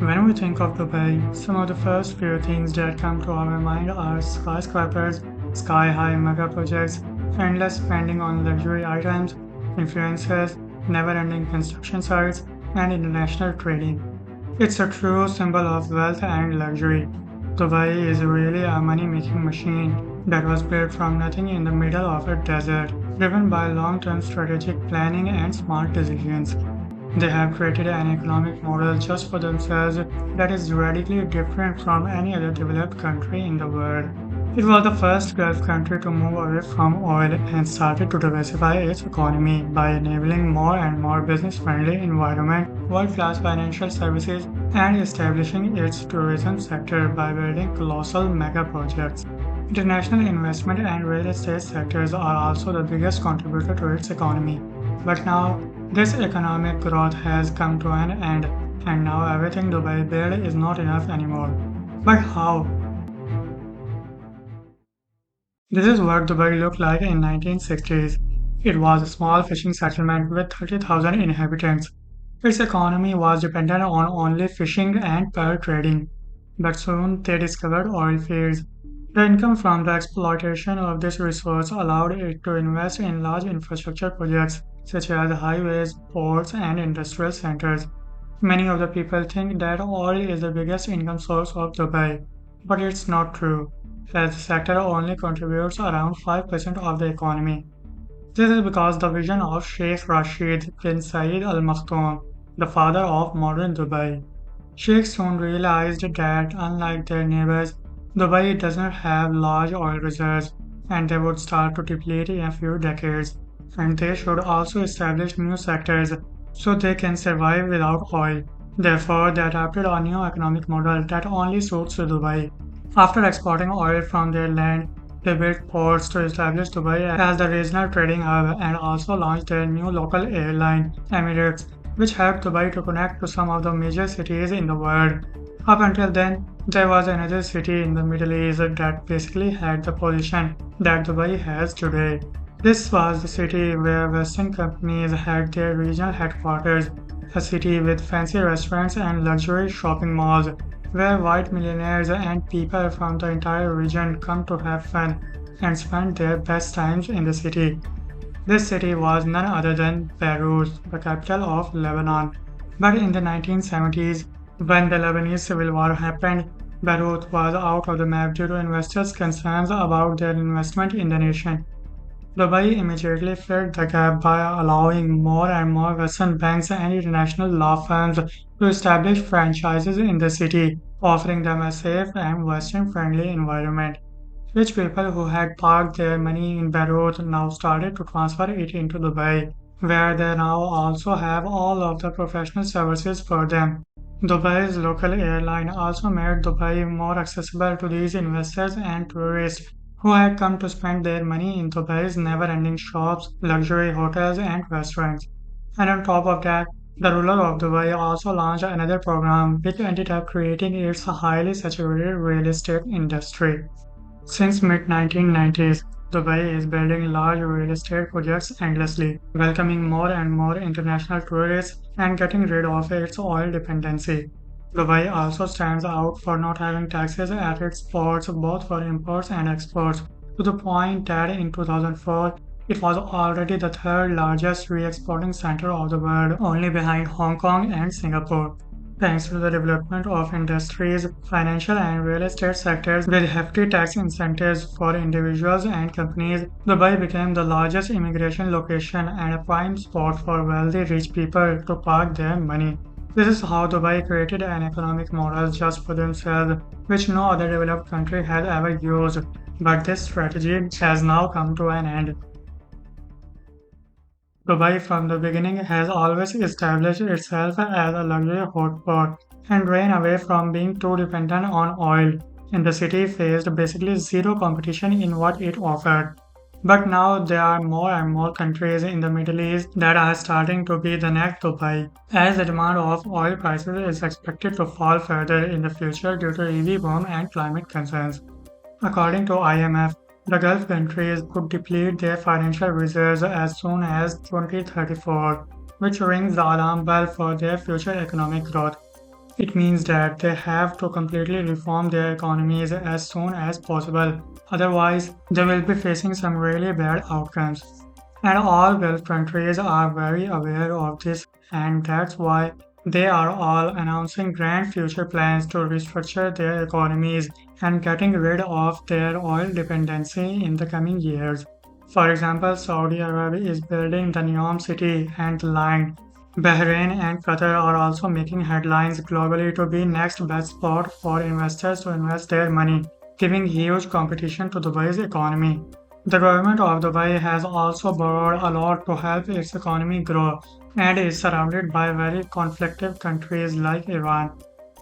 When we think of Dubai, some of the first few things that come to our mind are skyscrapers, sky high mega projects, endless spending on luxury items, influencers, never ending construction sites, and international trading. It's a true symbol of wealth and luxury. Dubai is really a money making machine that was built from nothing in the middle of a desert, driven by long term strategic planning and smart decisions. They have created an economic model just for themselves that is radically different from any other developed country in the world. It was the first Gulf country to move away from oil and started to diversify its economy by enabling more and more business-friendly environment, world-class financial services, and establishing its tourism sector by building colossal mega projects. International investment and real estate sectors are also the biggest contributor to its economy. But now, this economic growth has come to an end, and now everything Dubai built is not enough anymore. But how? This is what Dubai looked like in 1960s. It was a small fishing settlement with 30,000 inhabitants. Its economy was dependent on only fishing and pearl trading. But soon they discovered oil fields. The income from the exploitation of this resource allowed it to invest in large infrastructure projects such as highways, ports, and industrial centers. Many of the people think that oil is the biggest income source of Dubai, but it's not true, as the sector only contributes around 5% of the economy. This is because the vision of Sheikh Rashid bin Saeed Al Maktoum, the father of modern Dubai. Sheikh soon realized that, unlike their neighbors, Dubai does not have large oil reserves and they would start to deplete in a few decades. And they should also establish new sectors so they can survive without oil. Therefore, they adopted a new economic model that only suits Dubai. After exporting oil from their land, they built ports to establish Dubai as the regional trading hub and also launched their new local airline, Emirates, which helped Dubai to connect to some of the major cities in the world. Up until then, there was another city in the Middle East that basically had the position that Dubai has today. This was the city where Western companies had their regional headquarters, a city with fancy restaurants and luxury shopping malls, where white millionaires and people from the entire region come to have fun and spend their best times in the city. This city was none other than Beirut, the capital of Lebanon. But in the 1970s, when the Lebanese Civil War happened, Beirut was out of the map due to investors' concerns about their investment in the nation. Dubai immediately filled the gap by allowing more and more Western banks and international law firms to establish franchises in the city, offering them a safe and Western friendly environment. Rich people who had parked their money in Beirut now started to transfer it into Dubai, where they now also have all of the professional services for them. Dubai's local airline also made Dubai more accessible to these investors and tourists who had come to spend their money in Dubai's never ending shops, luxury hotels, and restaurants. And on top of that, the ruler of Dubai also launched another program which ended up creating its highly saturated real estate industry. Since mid 1990s, Dubai is building large real estate projects endlessly, welcoming more and more international tourists and getting rid of its oil dependency. Dubai also stands out for not having taxes at its ports both for imports and exports, to the point that in 2004 it was already the third largest re-exporting center of the world, only behind Hong Kong and Singapore. Thanks to the development of industries, financial and real estate sectors with hefty tax incentives for individuals and companies, Dubai became the largest immigration location and a prime spot for wealthy rich people to park their money. This is how Dubai created an economic model just for themselves, which no other developed country has ever used. But this strategy has now come to an end. Dubai from the beginning has always established itself as a luxury hotspot and ran away from being too dependent on oil, and the city faced basically zero competition in what it offered. But now there are more and more countries in the Middle East that are starting to be the next Dubai, as the demand of oil prices is expected to fall further in the future due to EV boom and climate concerns. According to IMF, the Gulf countries could deplete their financial reserves as soon as 2034, which rings the alarm bell for their future economic growth. It means that they have to completely reform their economies as soon as possible. Otherwise, they will be facing some really bad outcomes. And all Gulf countries are very aware of this, and that's why they are all announcing grand future plans to restructure their economies and getting rid of their oil dependency in the coming years. For example, Saudi Arabia is building the Neom city and the line. Bahrain and Qatar are also making headlines globally to be next best spot for investors to invest their money, giving huge competition to Dubai's economy. The government of Dubai has also borrowed a lot to help its economy grow and is surrounded by very conflicted countries like Iran.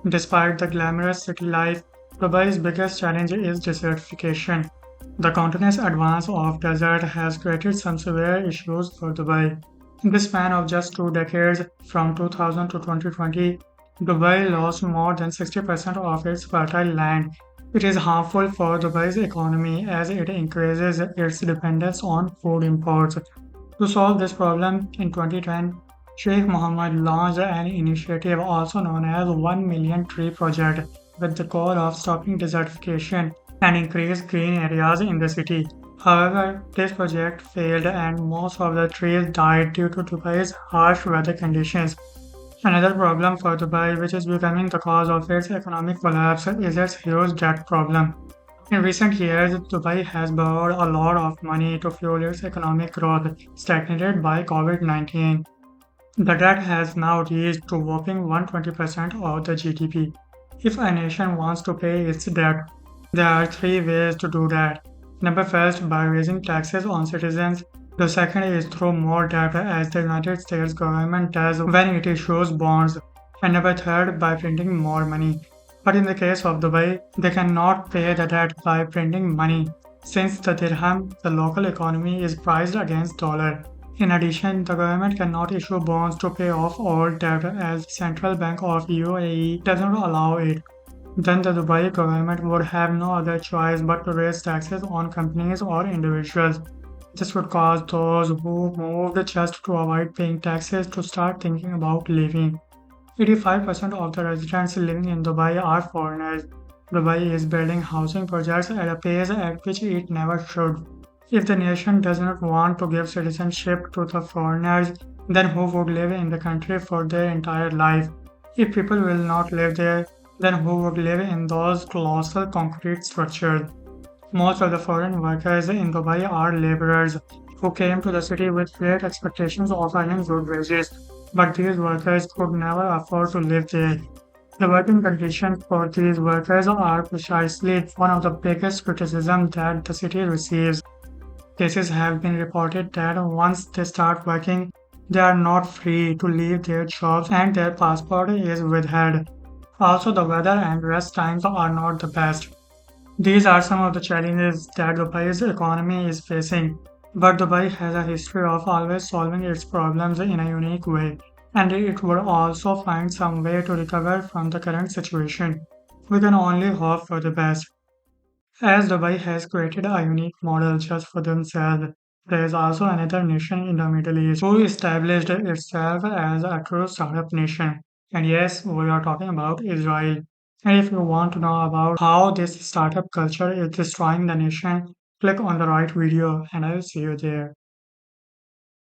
Despite the glamorous city life, Dubai's biggest challenge is desertification. The continuous advance of desert has created some severe issues for Dubai. In the span of just 2 decades, from 2000 to 2020, Dubai lost more than 60% of its fertile land. It is harmful for Dubai's economy as it increases its dependence on food imports. To solve this problem, in 2010, Sheikh Mohammed launched an initiative also known as 1 Million Tree Project with the goal of stopping desertification and increase green areas in the city. However, this project failed and most of the trees died due to Dubai's harsh weather conditions. Another problem for Dubai, which is becoming the cause of its economic collapse, is its huge debt problem. In recent years, Dubai has borrowed a lot of money to fuel its economic growth, stagnated by COVID-19. The debt has now reached to whopping 120% of the GDP. If a nation wants to pay its debt, there are three ways to do that. Number first, by raising taxes on citizens. The second is through more debt as the United States government does when it issues bonds. And number third, by printing more money. But in the case of Dubai, they cannot pay the debt by printing money since the dirham, the local economy, is priced against dollar. In addition, the government cannot issue bonds to pay off all debt as Central Bank of UAE does not allow it. Then the Dubai government would have no other choice but to raise taxes on companies or individuals. This would cause those who moved just to avoid paying taxes to start thinking about leaving. 85% of the residents living in Dubai are foreigners. Dubai is building housing projects at a pace at which it never should. If the nation does not want to give citizenship to the foreigners, then who would live in the country for their entire life? If people will not live there, then who would live in those colossal concrete structures? Most of the foreign workers in Dubai are laborers who came to the city with great expectations of earning good wages, but these workers could never afford to live there. The working conditions for these workers are precisely one of the biggest criticisms that the city receives. Cases have been reported that once they start working, they are not free to leave their jobs and their passport is withheld. Also, the weather and rest times are not the best. These are some of the challenges that Dubai's economy is facing, but Dubai has a history of always solving its problems in a unique way, and it would also find some way to recover from the current situation. We can only hope for the best. As Dubai has created a unique model just for themselves, there is also another nation in the Middle East who established itself as a true startup nation. And yes, we are talking about Israel. And if you want to know about how this startup culture is destroying the nation, click on the right video and I will see you there.